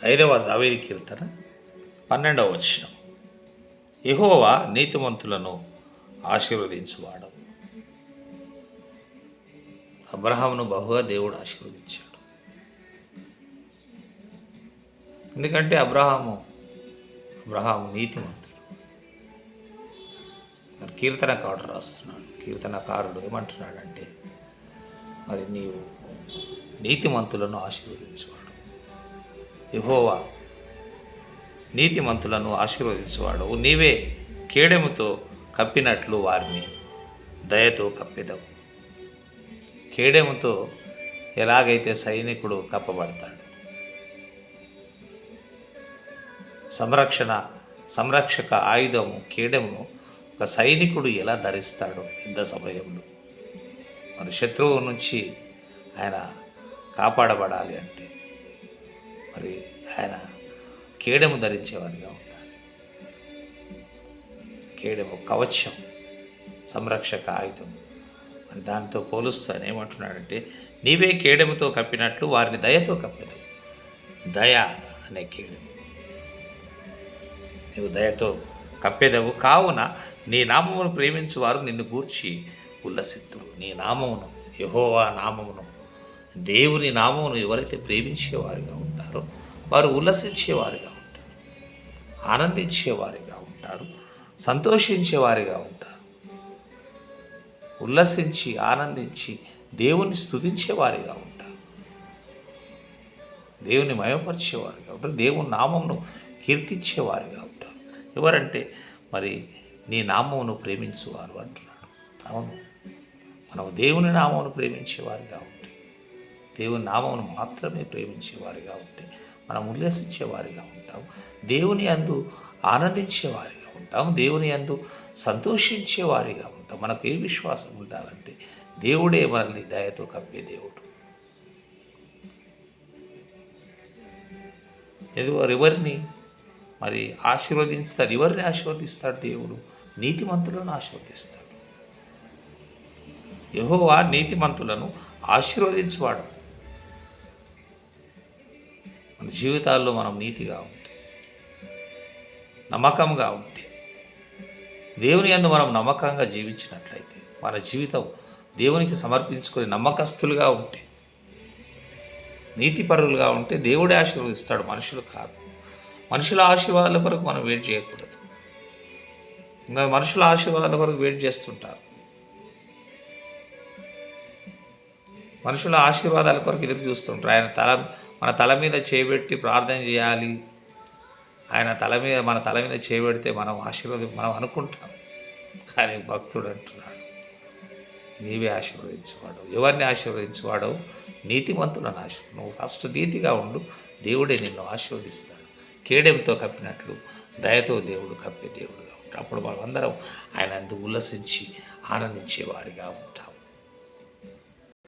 5వ దావీదు కీర్తన 12వ వచనం. యెహోవా నీతిమంతులను ఆశీర్వదించువాడు. అబ్రహామును బహుగా దేవుడు ఆశీర్వదించాడు. ఎందుకంటే అబ్రహాము నీతిమంతుడు. మరి కీర్తనకారుడు రాస్తున్నాడు. కీర్తనకారుడు ఏమంటున్నాడంటే, మరి నీవు నీతిమంతులను ఆశీర్వదించువాడు. యెహోవా నీతిమంతులను ఆశీర్వదించువాడు. నీవే కేడెముతో కప్పినట్లు వారిని దయతో కప్పెదవు. కేడెముతో ఎలాగైతే సైనికుడు కప్పబడతాడు, సంరక్షక ఆయుధము కేడెమును ఒక సైనికుడు ఎలా ధరిస్తాడో యుద్ధ సమయంలో, మరి శత్రువు నుంచి ఆయన కాపాడబడాలి అంటే మరి ఆయన కేడెము ధరించేవాడిగా ఉంటాడు. కేడెము కవచం, సంరక్షక ఆయుధం. మరి దాంతో పోలుస్తూ ఆయన ఏమంటున్నాడంటే, నీవే కేడెముతో కప్పినట్లు వారిని దయతో కప్పెదు. దయ అనే కేడెము నీవు దయతో కప్పెదవు. కావున నీ నామమును ప్రేమించువారు నిన్ను గూర్చి ఉల్లసిద్దురు. నీ నామమును, యెహోవా నామమును, దేవుని నామమును ఎవరైతే ప్రేమించేవారిగా ఉంటారో వారు ఉల్లసించేవారిగా ఉంటారు, ఆనందించేవారిగా ఉంటారు, సంతోషించేవారిగా ఉంటారు. ఉల్లసించి ఆనందించి దేవుని స్తుతించేవారిగా ఉంటారు, దేవుని మయపరిచేవారిగా ఉంటారు, దేవుని నామమును కీర్తించేవారిగా ఉంటారు. ఎవరంటే మరి నీ నామమును ప్రేమించువారు అంటున్నాడు. అవును, మనం దేవుని నామమును ప్రేమించేవారిగా ఉంటే, దేవుని నామమును మాత్రమే ప్రేమించేవారిగా ఉంటే మనం ఉల్లాసించేవారిగా ఉంటాం, దేవుని యందు ఆనందించేవారిగా ఉంటాం, దేవుని యందు సంతోషించేవారిగా ఉంటాం. మనకు ఏ విశ్వాసం ఉండాలంటే దేవుడే మనల్ని దయతో కప్పే దేవుడు. ఎవరిని మరి ఆశీర్వదిస్తాడు? ఎవరిని ఆశీర్వదిస్తాడు? దేవుడు నీతిమంతులను ఆశీర్వదిస్తాడు. యెహోవా నీతిమంతులను ఆశీర్వదించువాడు. మన జీవితాల్లో మనం నీతిగా ఉంటే, నమ్మకంగా ఉంటే, దేవుని యందు మనం నమ్మకంగా జీవించినట్లయితే, మన జీవితం దేవునికి సమర్పించుకొని నమ్మకస్తులుగా ఉంటే, నీతిపరులుగా ఉంటే దేవుడే ఆశీర్వదిస్తాడు, మనుషులు కాదు. మనుషుల ఆశీర్వాదాల కొరకు మనం వెయిట్ చేయకూడదు. ఇంకా మనుషుల ఆశీర్వాదాల కొరకు వెయిట్ చేస్తుంటారు. మనుషుల ఆశీర్వాదాల కొరకు ఎదురు చూస్తుంటారు. మన తల మీద చేయబెట్టి ప్రార్థన చేయాలి, మన తల మీద చేయబెడితే మనం అనుకుంటాం. కానీ భక్తుడు అంటున్నాడు, నీవే ఆశీర్వదించువాడు. ఎవరిని ఆశీర్వదించువాడో నీతిమంతులను నువ్వు ఫస్ట్ నీతిగా ఉండు, దేవుడే నిన్ను ఆశీర్వదిస్తాడు. కేడెంతో కప్పినట్లు దయతో దేవుడు కప్పే దేవుడుగా ఉంటాడు. అప్పుడు మనమందరం ఆయన ఉల్లసించి ఆనందించేవారిగా ఉంటాం.